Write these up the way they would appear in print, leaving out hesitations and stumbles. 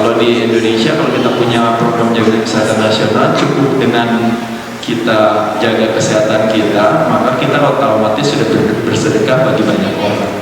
Kalau di Indonesia, kalau kita punya program jaga kesehatan nasional, cukup dengan kita jaga kesehatan kita, maka kita otomatis sudah bersedekah bagi banyak orang.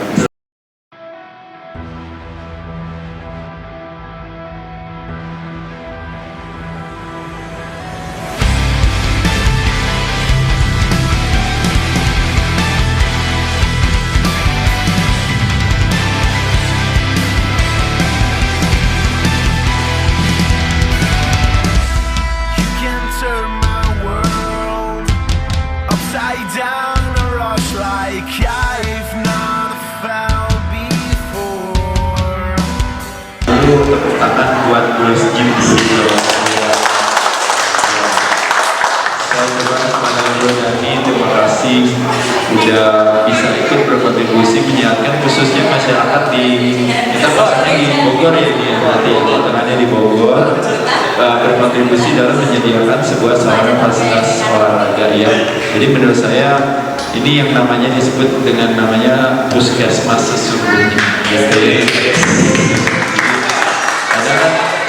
Tepuk tangan buat Gus Jim dulu. Saya coba kepada Bro Dani, terima kasih udah bisa ikut berkontribusi menyiarkan khususnya masyarakat di kita pasarnya di Bogor ya, dia nanti tengahnya di Bogor, berkontribusi dalam menyediakan sebuah sarana fasilitas olahraga ya. Jadi menurut saya ini yang namanya disebut dengan namanya puskesmas sesungguhnya.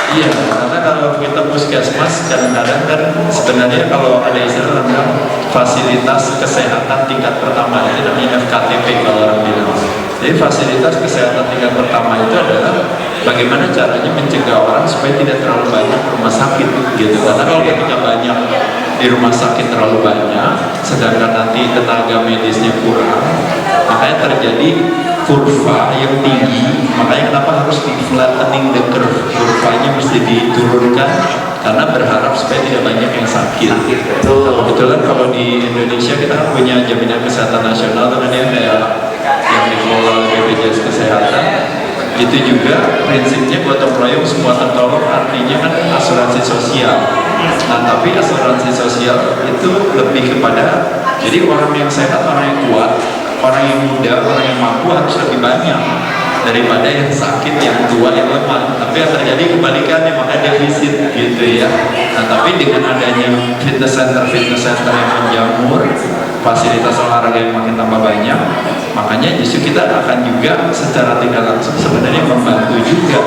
Iya, karena kalau kita puskesmas kadang-kadang kan sebenarnya kalau ada istilah namanya fasilitas kesehatan tingkat pertama, itu namanya FKTP kalau orang bilang. Jadi fasilitas kesehatan tingkat pertama itu adalah bagaimana caranya mencegah orang supaya tidak terlalu banyak rumah sakit gitu. Karena kalau ketika banyak di rumah sakit terlalu banyak, sedangkan nanti tenaga medisnya kurang, makanya terjadi kurva yang tinggi. Makanya kenapa harus di flattening the curve, kurvanya mesti diturunkan karena berharap supaya tidak banyak yang sakit. Nah, kebetulan kalau di Indonesia kita punya jaminan kesehatan nasional kan ya, kayak yang dikelola oleh BPJS Kesehatan, itu juga prinsipnya gotong royong semua tertolong, artinya kan asuransi sosial. Nah tapi asuransi sosial itu lebih kepada jadi orang yang sehat, orang yang kuat, orang yang muda, orang yang mampu harus lebih banyak daripada yang sakit, yang tua, yang lemah. Tapi yang terjadi kebalikannya, maka defisit gitu ya. Nah tapi dengan adanya fitness center yang menjamur, fasilitas olahraga yang makin tambah banyak, makanya justru kita akan juga secara tidak langsung sebenarnya membantu juga,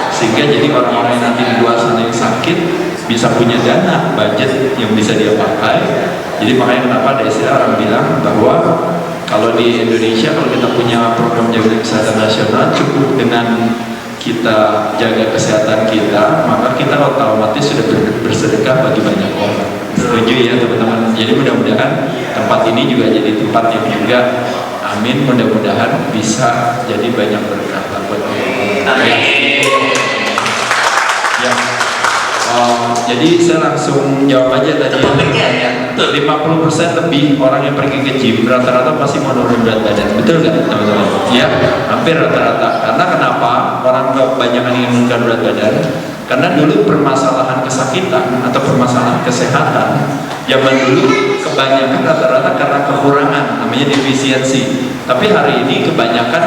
sehingga jadi orang-orang yang nanti di luar sana yang sakit bisa punya dana budget yang bisa dia pakai. Jadi makanya kenapa ada istilah orang bilang bahwa kalau di Indonesia, kalau kita punya program jaga kesehatan nasional, cukup dengan kita jaga kesehatan kita, maka kita otomatis sudah bersedekah bagi banyak orang. Setuju ya teman-teman? Jadi mudah-mudahan tempat ini juga jadi tempat yang juga, amin, mudah-mudahan bisa jadi banyak berkah buat orang-orang. Ya. Jadi saya langsung jawab aja tadi ya. 50% lebih orang yang pergi ke gym rata-rata pasti mau nurun berat badan, betul nggak teman-teman? Ya, hampir rata-rata. Karena kenapa orang kebanyakan ingin menurunkan berat badan? Karena dulu permasalahan kesakitan atau permasalahan kesehatan zaman dulu kebanyakan rata-rata karena kekurangan, namanya defisiensi. Tapi hari ini kebanyakan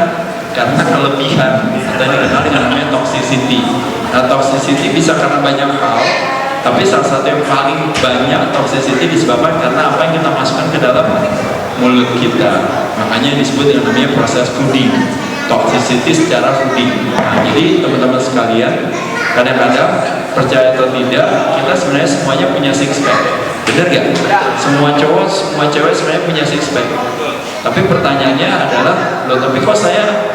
karena kelebihan atau yang dikenal dengan namanya toxicity. Nah, toxicity bisa karena banyak hal, tapi salah satu yang paling banyak toxicity disebabkan karena apa yang kita masukkan ke dalam mulut kita. Makanya disebut yang namanya proses fooding, toxicity secara fooding. Nah, jadi teman-teman sekalian, kadang-kadang percaya atau tidak, kita sebenarnya semuanya punya six pack. Bener gak? Semua cowok, semua cewek sebenarnya punya six pack. Tapi pertanyaannya adalah, loh tapi kok saya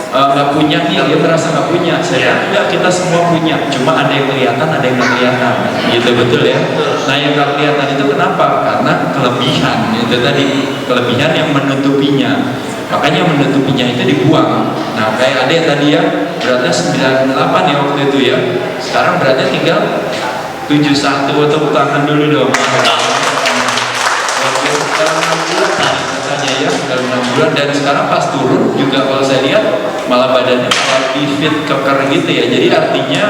nggak punya nih, dia merasa nggak punya. Saya enggak, kita semua punya, cuma ada yang kelihatan, ada yang nggak kelihatan, gitu, betul ya. Nah yang nggak kelihatan itu kenapa? Karena kelebihan, itu tadi kelebihan yang menutupinya. Makanya yang menutupinya itu dibuang. Nah kayak ada yang tadi ya beratnya 98 ya waktu itu ya, sekarang beratnya tinggal 71. Tepuk tangan dulu dong. Ya, dalam 6 bulan, dan sekarang pas turun juga kalau saya lihat malah badannya malah lebih fit, keker gitu ya. Jadi artinya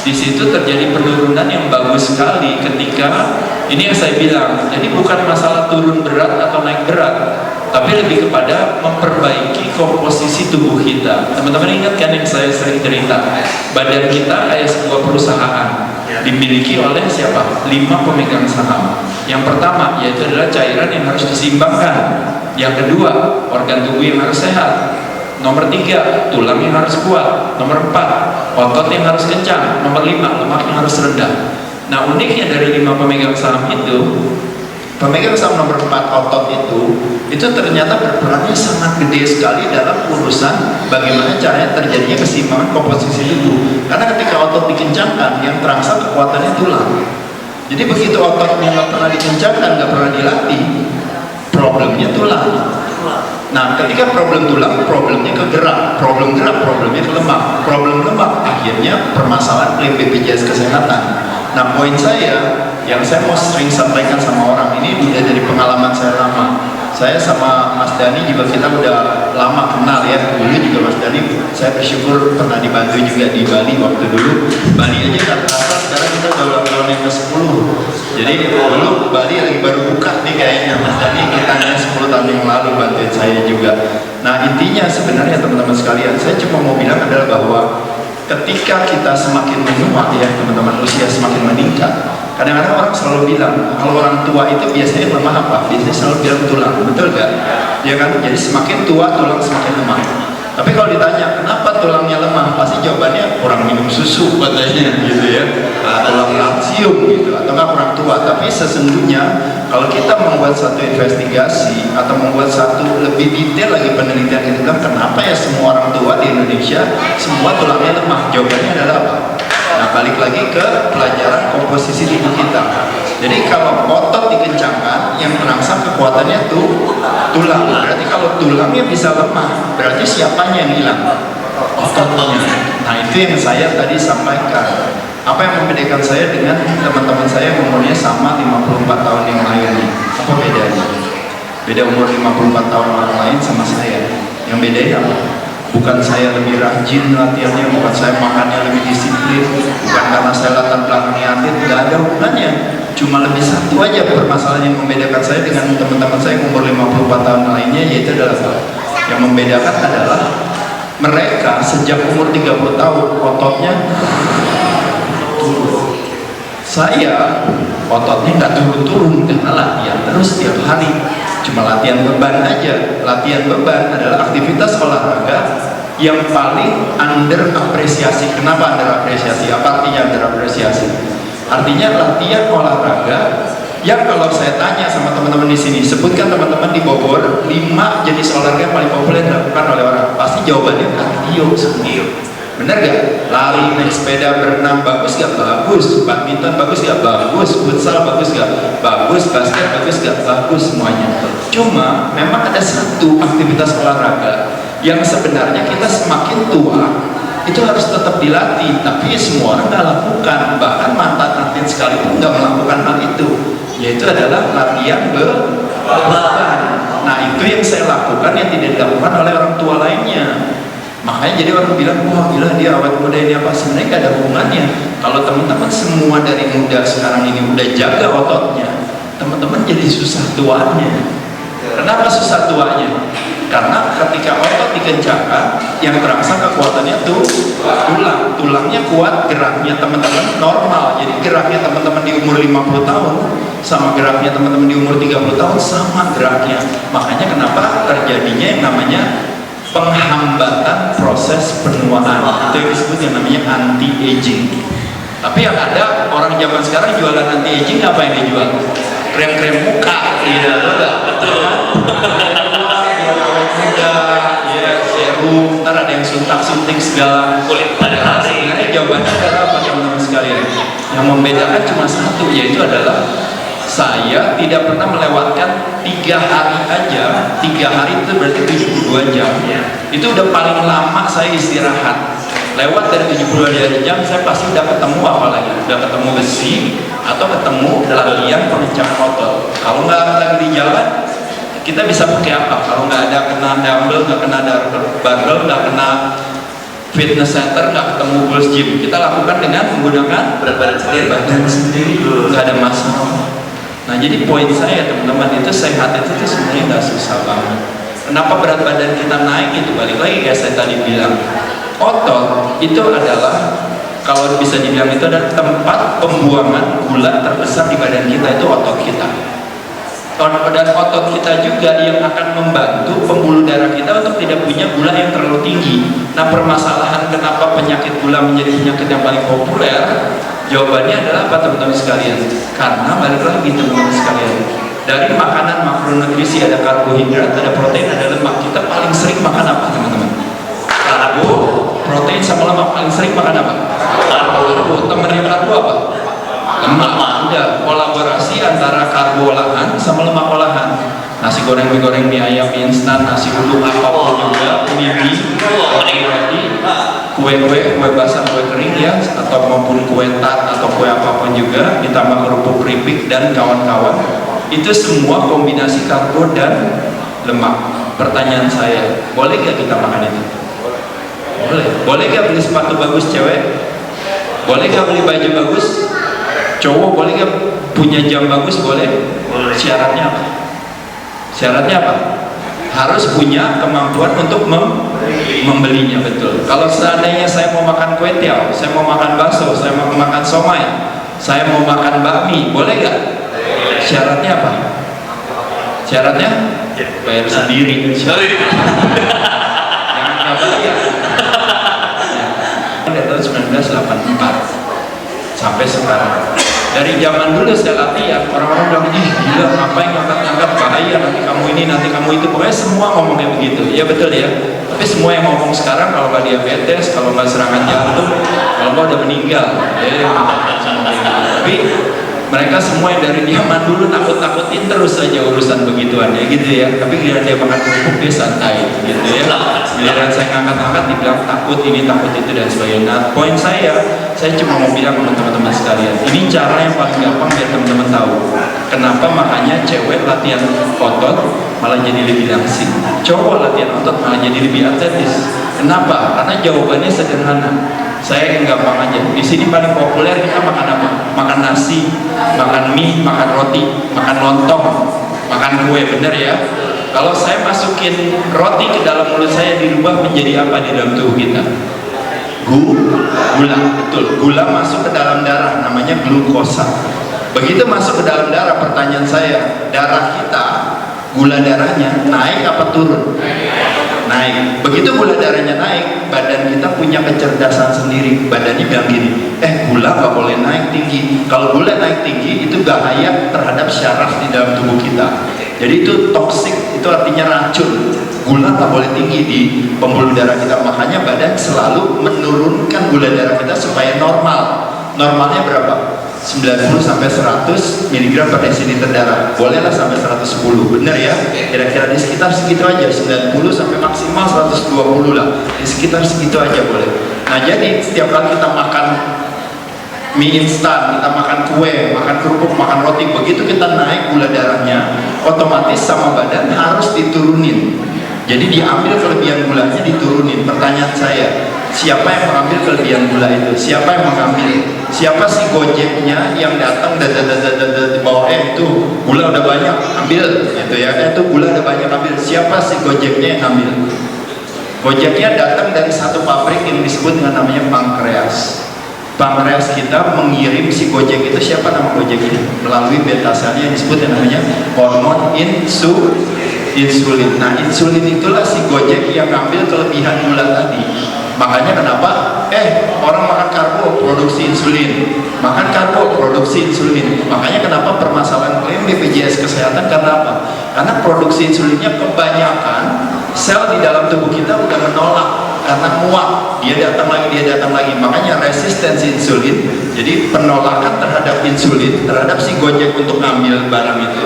di situ terjadi penurunan yang bagus sekali ketika ini yang saya bilang. Jadi bukan masalah turun berat atau naik berat, tapi lebih kepada memperbaiki komposisi tubuh kita. Teman-teman ingat kan yang saya sering cerita, badan kita kayak sebuah perusahaan dimiliki oleh siapa? 5 pemegang saham. Yang pertama yaitu adalah cairan yang harus diseimbangkan. Yang kedua, organ tubuh yang harus sehat. Nomor 3, tulang yang harus kuat. Nomor 4, otot yang harus kencang. Nomor 5, lemak yang harus rendah. Nah, uniknya dari 5 pemegang saham itu, pemegang saham nomor 4 otot itu ternyata berperannya sangat gede sekali dalam urusan bagaimana caranya terjadinya keseimbangan komposisi tubuh. Karena ketika otot dikencangkan, yang terangsang kekuatannya tulang. Jadi begitu ototnya nggak pernah dikencangkan, nggak pernah dilatih, problemnya tulang. Nah, ketika problem tulang, problemnya ke gerak, problem gerak, problemnya ke lemak, problem lemak, akhirnya permasalahan klaim BPJS Kesehatan. Nah, poin saya, yang saya mau sering sampaikan sama orang ini udah dari pengalaman saya lama. Saya sama Mas Dhani juga kita udah lama kenal ya. Dulu juga Mas Dhani, saya bersyukur pernah dibantu juga di Bali waktu dulu. Bali aja kan terasa, sekarang kita udah ulang tahun yang ke-10. Jadi dulu Bali lagi baru buka nih kayaknya. Mas Dhani kita 10 tahun yang lalu bantuin saya juga. Nah, intinya sebenarnya teman-teman sekalian, saya cuma mau bilang adalah bahwa ketika kita semakin menua ya teman-teman, usia semakin meningkat, kadang-kadang orang selalu bilang kalau orang tua itu biasanya lemah apa? Biasanya selalu bilang tulang, betul gak? Ya kan? Jadi semakin tua tulang semakin lemah. Tapi kalau ditanya kenapa tulangnya lemah, pasti jawabannya kurang minum susu katanya gitu ya, tulang kalsium gitu, atau nggak kurang tua. Tapi sesungguhnya kalau kita membuat satu investigasi atau membuat satu lebih detail lagi penelitian, kita bilang kenapa ya semua orang tua di Indonesia semua tulangnya lemah? Jawabannya adalah apa? Nah, balik lagi ke pelajaran komposisi tubuh kita. Jadi kalau otot dikencangkan, yang terangsang kekuatannya tuh tulang. Berarti kalau tulangnya bisa lemah, berarti siapanya yang hilang? Ototnya. Nah, itu yang saya tadi sampaikan. Apa yang membedakan saya dengan teman-teman saya yang umurnya sama 54 tahun yang lain? Apa bedanya? Beda umur 54 tahun orang lain sama saya. Yang bedanya apa? Bukan saya lebih rajin latihannya, bukan saya makannya lebih disiplin, bukan karena saya latar belakangnya atlet, nggak ada hubungannya. Cuma lebih satu aja permasalahan yang membedakan saya dengan teman-teman saya yang umur 54 tahun lainnya, yaitu adalah yang membedakan adalah mereka sejak umur 30 tahun ototnya turun. Saya ototnya nggak turun-turun karena latihan terus tiap hari. Cuma latihan beban aja. Latihan beban adalah aktivitas olahraga yang paling underapresiasi. Kenapa underapresiasi? Apa artinya underapresiasi? Artinya latihan olahraga yang kalau saya tanya sama teman-teman di sini, sebutkan teman-teman di Bogor 5 jenis olahraga yang paling populer dilakukan oleh orang. Pasti jawabannya kardio sendiri. Bener gak? Lari, naik sepeda, berenang, bagus gak? Bagus. Badminton bagus gak? Bagus. Futsal bagus gak? Bagus. Basket bagus gak? Bagus semuanya. Cuma memang ada satu aktivitas olahraga yang sebenarnya kita semakin tua itu harus tetap dilatih, tapi semua orang gak lakukan. Bahkan mantan atlet sekalipun gak melakukan hal itu, yaitu adalah latihan beban. Nah, itu yang saya lakukan yang tidak dilakukan oleh orang tua lainnya. Makanya jadi orang bilang, wah gila dia awet muda ini apa? Sebenarnya gak ada hubungannya. Kalau teman-teman semua dari muda sekarang ini udah jaga ototnya, teman-teman jadi susah tuanya. Kenapa susah tuanya? Karena ketika otot dikencangkan, yang terangsang kekuatannya tuh tulang. Tulangnya kuat, geraknya teman-teman normal. Jadi geraknya teman-teman di umur 50 tahun sama geraknya teman-teman di umur 30 tahun sama geraknya. Makanya kenapa terjadinya yang namanya penghambatan proses penuaan, itu yang disebut yang namanya anti-aging. Tapi yang ada orang zaman sekarang jualan anti-aging, apa yang dijual? Krem-krem muka, iya betul. Biar awet muda, ya serum, ntar ada yang suntik segala. Kulit pada hari. Sebenarnya jawabannya adalah apa teman-teman sekalian? Yang membedakan cuma satu, yaitu adalah saya tidak pernah melewatkan 3 hari aja. 3 hari itu berarti 72 jam ya. Itu udah paling lama saya istirahat. Lewat dari 72 jam saya pasti udah ketemu apa lagi? Udah ketemu besi atau ketemu latihan pengencangan otot. Kalau nggak lagi di jalan, kita bisa pakai apa? Kalau nggak ada kena dumbbell, nggak kena barbell, nggak kena fitness center, nggak ketemu Gold's Gym, kita lakukan dengan menggunakan berat badan sendiri, nggak ada masalah. Nah, jadi poin saya teman-teman, itu sehat itu tuh sebenarnya nggak susah banget. Kenapa berat badan kita naik? Itu balik lagi kayak saya tadi bilang, otot itu adalah, kalau bisa dibilang itu adalah tempat pembuangan gula terbesar di badan kita, itu otot kita. Dan otot kita juga yang akan membantu pembuluh darah kita untuk tidak punya gula yang terlalu tinggi. Nah, permasalahan kenapa penyakit gula menjadi penyakit yang paling populer, jawabannya adalah apa teman-teman sekalian? Karena balik lagi teman-teman sekalian, dari makanan makronutrisi ada karbohidrat, ada protein, ada lemak. Kita paling sering makan apa teman-teman? Karbo, protein sama lemak. Paling sering makan apa? Karbo. Temennya karbo apa? Lemak. Udah, kolaborasi antara karbo olahan sama lemak olahan. Nasi goreng, mie goreng, mie ayam, mie instan, nasi uduk, apapun juga, mie roti, kue basah, kue kering ya, atau maupun kue tart atau kue apapun juga, ditambah kerupuk keripik dan kawan-kawan. Itu semua kombinasi karbo dan lemak. Pertanyaan saya, boleh gak kita makan itu? Boleh. Boleh gak beli sepatu bagus cewek? Boleh gak beli baju bagus? Cowok boleh gak punya jam bagus? Boleh. Syaratnya apa? Syaratnya apa? Harus punya kemampuan untuk membelinya, betul. Kalau seandainya saya mau makan kue tiaw, saya mau makan bakso, saya mau makan somai, saya mau makan bakmi, boleh gak? Syaratnya apa? Syaratnya? Bayar sendiri. Jangan nggak bayar. Dari tahun 1984 sampai sekarang. Dari zaman dulu saya latihan, orang-orang bilang, ih gila, ngapain ngangkat-ngangkat, bahaya, nanti kamu ini, nanti kamu itu. Pokoknya semua ngomongnya begitu. Ya betul ya. Tapi semua yang ngomong sekarang, kalau nggak diabetes, kalau nggak serangan jantung, kalau nggak udah meninggal. Tapi mereka semua yang dari zaman dulu takut-takutin terus saja urusan begituan ya gitu ya. Tapi giliran dia makan kerupuk dia santai gitu ya. Giliran saya ngangkat-ngangkat dibilang takut ini takut itu dan sebagainya. Nah, poin saya cuma mau bilang sama teman-teman sekalian, ini cara yang paling gampang biar teman-teman tahu kenapa makanya cewek latihan otot malah jadi lebih langsing, cowok latihan otot malah jadi lebih atletis. Kenapa? Karena jawabannya sederhana. Saya yang gampang aja. Di sini paling populer kita makan apa? Makan nasi, makan mie, makan roti, makan lontong, makan kue, bener ya? Kalau saya masukin roti ke dalam mulut saya, dirubah menjadi apa di dalam tubuh kita? Gula, betul. Gula masuk ke dalam darah, namanya glukosa. Begitu masuk ke dalam darah, pertanyaan saya, darah kita, gula darahnya naik apa turun? Naik. Begitu gula darahnya naik, badan kita punya kecerdasan sendiri. Badannya bilang gini, gula nggak boleh naik tinggi. Kalau gula naik tinggi itu bahaya terhadap syaraf di dalam tubuh kita. Jadi itu toksik, itu artinya racun. Gula nggak boleh tinggi di pembuluh darah kita. Makanya badan selalu menurunkan gula darah kita supaya normal. Normalnya berapa? 90 sampai 100 mg per desiliter darah. Bolehlah sampai 110, bener ya? Kira-kira di sekitar segitu aja, 90 sampai maksimal 120 lah. Di sekitar segitu aja boleh. Nah, jadi setiap kali kita makan mie instan, kita makan kue, makan kerupuk, makan roti, begitu kita naik gula darahnya, otomatis sama badan harus diturunin. Jadi diambil kelebihan gulanya, diturunin. Pertanyaan saya, siapa yang mengambil kelebihan gula itu? Siapa yang mengambil? Siapa sih Gojeknya yang datang di bawah, itu gula udah banyak, ambil gitu ya, itu gula udah banyak, ambil. Siapa sih Gojeknya yang ambil? Gojeknya datang dari satu pabrik yang disebut dengan namanya pankreas. Pankreas kita mengirim si Gojek itu, siapa nama Gojek ini? Melalui beta selnya yang disebut yang namanya hormon insulin. Nah, insulin itulah si Gojek yang ngambil kelebihan gula tadi. Makanya kenapa orang makan karbo produksi insulin, makan karbo produksi insulin. Makanya kenapa permasalahan klaim BPJS kesehatan, karena apa? Karena produksi insulinnya kebanyakan, sel di dalam tubuh kita udah menolak karena muak, dia datang lagi. Makanya resistensi insulin, jadi penolakan terhadap insulin, terhadap si Gojek untuk ngambil barang itu,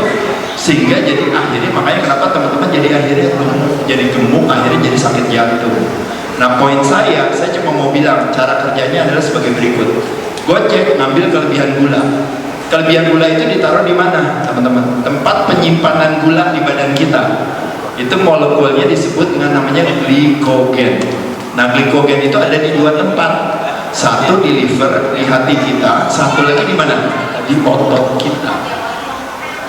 sehingga jadi akhirnya, makanya kenapa teman-teman jadi akhirnya jadi gemuk, akhirnya jadi sakit jantung. Nah, poin saya cuma mau bilang cara kerjanya adalah sebagai berikut. Gojek ngambil kelebihan gula. Kelebihan gula itu ditaruh di mana, teman-teman? Tempat penyimpanan gula di badan kita. Itu molekulnya disebut dengan namanya glikogen. Nah, glikogen itu ada di dua tempat. Satu di liver, di hati kita. Satu lagi di mana? Di otot kita.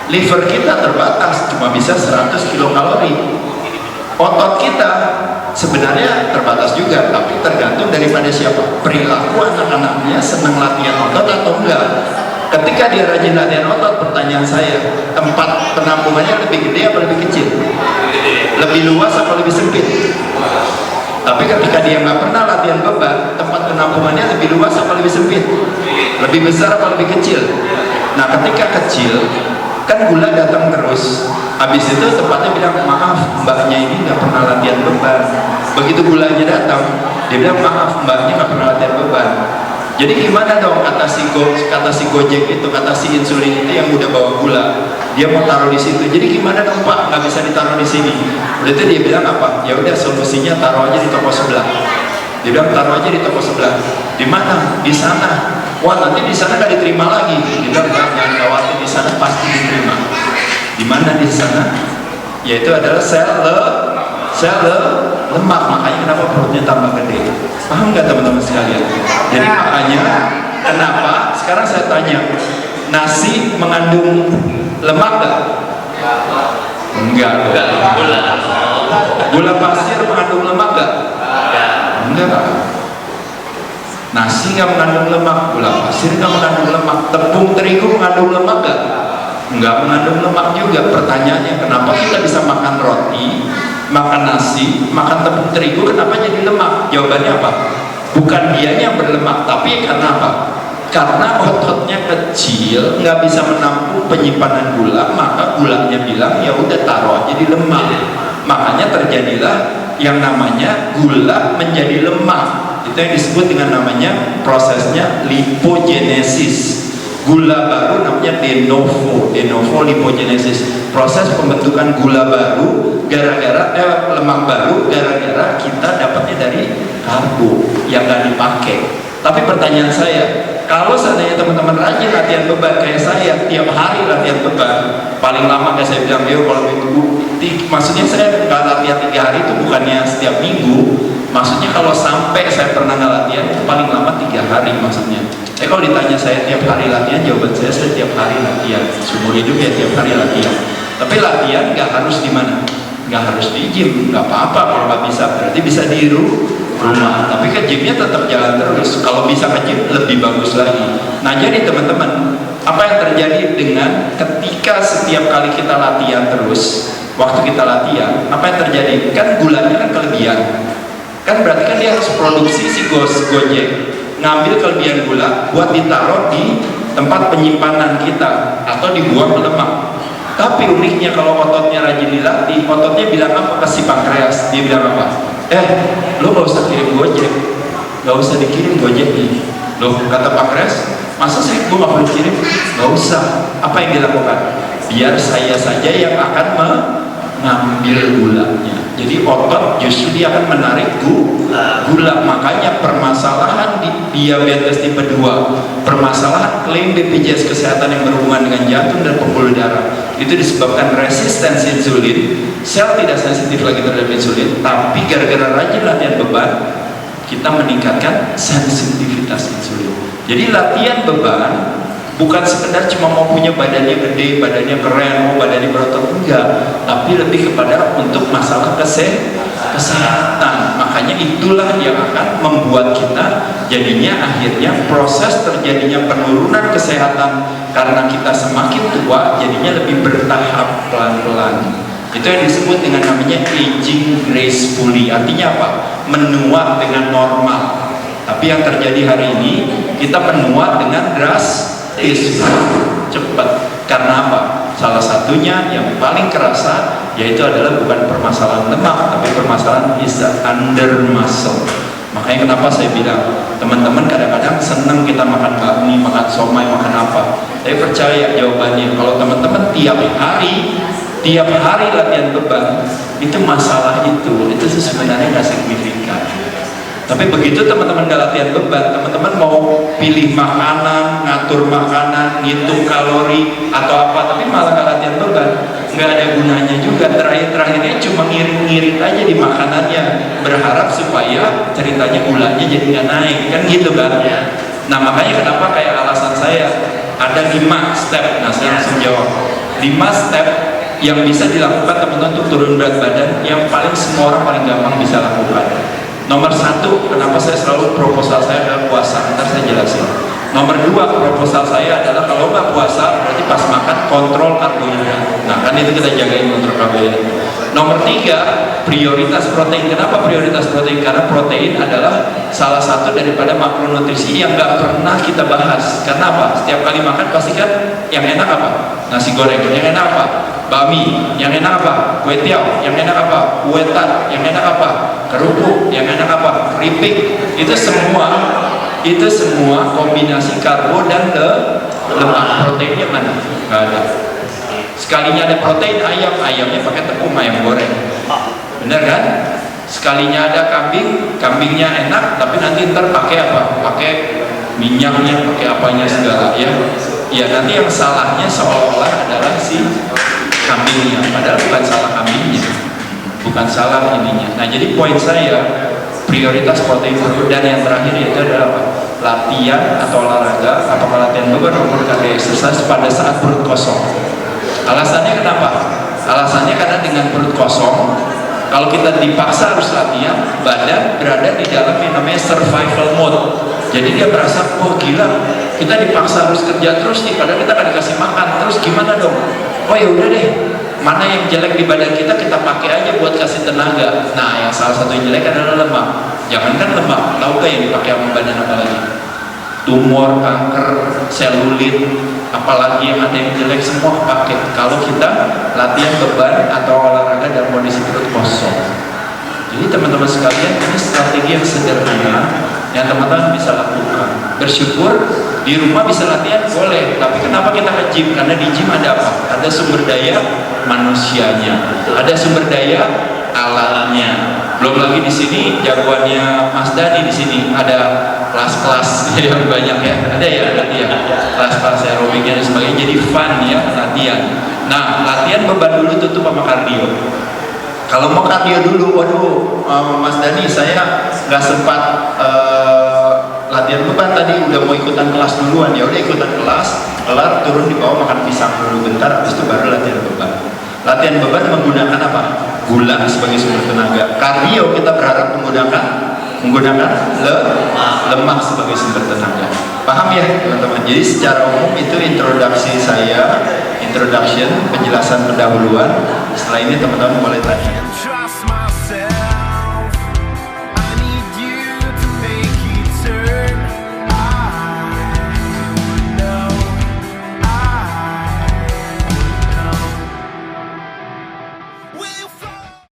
Liver kita terbatas, cuma bisa 100 kilokalori. Otot kita sebenarnya terbatas juga, tapi tergantung daripada siapa. Perilaku anak-anaknya senang latihan otot atau enggak. Ketika dia rajin latihan otot, pertanyaan saya, tempat penampungannya lebih gede apa lebih kecil? Lebih luas apa lebih sempit? Tapi ketika dia nggak pernah latihan beban, tempat penampungannya lebih luas apa lebih sempit? Lebih besar apa lebih kecil? Nah, ketika kecil, kan gula datang terus. Habis itu tempatnya bilang, maaf mbaknya ini nggak pernah latihan beban. Begitu gulanya datang, dia bilang, maaf mbaknya nggak pernah latihan beban. Jadi gimana dong kata si Gojek itu, kata si insulin itu yang udah bawa gula, dia mau taruh di situ. Jadi gimana dong Pak, nggak bisa ditaruh di sini? Udah itu dia bilang apa? Ya udah solusinya taruh aja di toko sebelah. Dia bilang taruh aja di toko sebelah. Di mana? Di sana. Wah nanti di sana nggak diterima lagi. Dia bilang jangan khawatir, di sana pasti diterima. Di mana di sana? Yaitu adalah sel lemak, makanya kenapa perutnya tambah gede. Paham nggak teman-teman sekalian? Jadi makanya kenapa sekarang saya tanya, nasi mengandung lemak nggak? Enggak. Gula pasir mengandung lemak nggak? Enggak. Nasi nggak mengandung lemak, gula pasir nggak mengandung lemak, tepung terigu mengandung lemak nggak? Nggak mengandung lemak juga. Pertanyaannya, kenapa kita bisa makan roti, makan nasi, makan tepung terigu, kenapa jadi lemak? Jawabannya apa? Bukan dia yang berlemak, tapi karena apa? Karena ototnya kecil, nggak bisa menampung penyimpanan gula, maka gulanya bilang ya udah taruh aja di lemak. Makanya terjadilah yang namanya gula menjadi lemak. Itu yang disebut dengan namanya prosesnya lipogenesis. Gula baru namanya de novo lipogenesis. Proses pembentukan gula baru gara-gara lemak baru gara-gara kita dapatnya dari karbo yang nggak dipakai. Tapi pertanyaan saya, kalau seandainya teman-teman rajin latihan beban kayak saya, tiap hari latihan beban, paling lama kayak saya bilang, yo kalau maksudnya saya nggak latihan 3 hari itu bukannya setiap minggu, maksudnya kalau sampai saya pernah nggak latihan itu paling lama 3 hari maksudnya. Kalau ditanya saya tiap hari latihan, jawaban saya tiap hari latihan, seumur hidup ya tiap hari latihan. Tapi latihan nggak harus di mana, nggak harus di gym, nggak apa-apa kalau nggak bisa, berarti bisa di rumah. Tapi ke gymnya tetap jalan terus. Kalau bisa ke gym lebih bagus lagi. Nah jadi teman-teman, apa yang terjadi dengan ketika setiap kali kita latihan terus, waktu kita latihan, apa yang terjadi? Kan gulanya kan kelebihan. Kan berarti kan dia harus produksi si Gojek, ngambil kelebihan gula buat ditaruh di tempat penyimpanan kita atau dibuang ke lemak. Tapi uniknya kalau ototnya rajin dilatih, ototnya bilang apa ke si pankreas? Dia bilang apa? Lo gak usah kirim Gojek, gak usah dikirim Gojek nih. Loh kata pankreas, masa gue gak perlu kirim? Gak usah. Apa yang dilakukan? Biar saya saja yang akan mengambil gulanya. Jadi otot justru dia akan menarik gula. Makanya permasalahan di diabetes tipe 2, permasalahan klaim BPJS kesehatan yang berhubungan dengan jantung dan pembuluh darah itu disebabkan resistensi insulin. Sel tidak sensitif lagi terhadap insulin, tapi gara-gara rajin latihan beban kita meningkatkan sensitivitas insulin. Jadi latihan beban bukan sekedar cuma mau punya badannya gede, badannya keren, mau badannya berotot, enggak, tapi lebih kepada untuk masalah kesehatan. Makanya itulah yang akan membuat kita jadinya akhirnya proses terjadinya penurunan kesehatan karena kita semakin tua jadinya lebih bertahap pelan-pelan. Itu yang disebut dengan namanya aging gracefully. Artinya apa? Menua dengan normal. Tapi yang terjadi hari ini kita menua dengan drastis, cepat. Karena apa? Salah satunya yang paling kerasa yaitu adalah bukan permasalahan lemak, tapi permasalahan is under muscle. Makanya kenapa saya bilang teman-teman kadang-kadang senang kita makan bakmi, makan somai, makan apa. Saya percaya jawabannya kalau teman-teman tiap hari latihan beban, itu masalah itu sebenarnya nggak signifikan. Tapi begitu teman-teman nggak latihan beban, teman-teman mau pilih makanan, ngatur makanan, ngitung kalori atau apa, tapi malah nggak latihan beban, nggak ada gunanya juga. Terakhirnya cuma ngirit-ngirit aja di makanannya, berharap supaya ceritanya gulanya jadi nggak naik, kan gitu kan? Nah makanya kenapa kayak alasan saya ada 5 step. Nah saya langsung jawab 5 step yang bisa dilakukan teman-teman untuk turun berat badan yang paling semua orang paling gampang bisa lakukan. Nomor 1, kenapa saya selalu proposal saya adalah puasa. Ntar saya jelasin. Nomor 2 proposal saya adalah kalau nggak puasa berarti pas makan kontrol karbohidrat. Nah kan itu kita jagain kontrol karbohidrat. Nomor 3 prioritas protein. Kenapa prioritas protein? Karena protein adalah salah satu daripada makronutrisi yang nggak pernah kita bahas. Karena apa? Setiap kali makan pasti kan yang enak apa? Nasi goreng. Yang enak apa? Bami. Yang enak apa? Kue tiaw. Yang enak apa? Kue tar. Yang enak apa? Kerupuk. Yang enak apa? Keripik. Itu semua kombinasi karbo dan lemak. Proteinnya mana? Nggak ada. Sekalinya ada protein ayamnya pakai tepung ayam goreng. Bener kan? Sekalinya ada kambingnya enak, tapi nanti ntar pakai apa? Pakai minyaknya, pakai apanya segala ya. Ya nanti yang salahnya seolah-olah adalah si kambingnya, padahal bukan salah kambingnya, bukan salah ininya. Nah jadi poin saya prioritas protein dulu, dan yang terakhir itu adalah apa? Latihan atau olahraga, apakah latihan beban maupun cardio exercise pada saat perut kosong. Alasannya kenapa? Alasannya karena dengan perut kosong, kalau kita dipaksa harus latihan, badan berada di dalam yang namanya survival mode. Jadi dia merasa, oh gila, kita dipaksa harus kerja terus nih, padahal kita kan dikasih makan, terus gimana dong? Oh ya udah deh, mana yang jelek di badan kita pakai aja buat kasih tenaga. Nah yang salah satu yang jelek adalah lemak. Jangankan lemak, tahu gak yang dipakai sama badan apa lagi? Tumor, kanker, selulit, apalagi yang ada yang jelek semua pakai kalau kita latihan beban atau olahraga dalam kondisi perut kosong. Jadi teman-teman sekalian, ini strategi yang sederhana yang teman-teman bisa lakukan. Bersyukur di rumah bisa latihan boleh, tapi kenapa kita ke gym? Karena di gym ada apa? Ada sumber daya manusianya, ada sumber daya alatnya. Belum lagi di sini jagoannya Mas Dani, di sini ada kelas-kelas yang banyak ya, ada ya kelas-kelas aerobiknya dan sebagainya, jadi fun ya latihan. Nah latihan beban dulu tutup sama kardio. Kalau mau kardio dulu, waduh Mas Dani saya nggak sempat latihan beban tadi, udah mau ikutan kelas duluan. Ya udah ikutan kelas, kelar turun di bawah makan pisang dulu bentar, habis itu baru latihan beban. Latihan beban menggunakan apa? Gula sebagai sumber tenaga. Kardio kita berharap menggunakan lemak sebagai sumber tenaga. Paham ya teman-teman? Jadi secara umum itu introduction, penjelasan pendahuluan. Setelah ini teman-teman boleh tanya.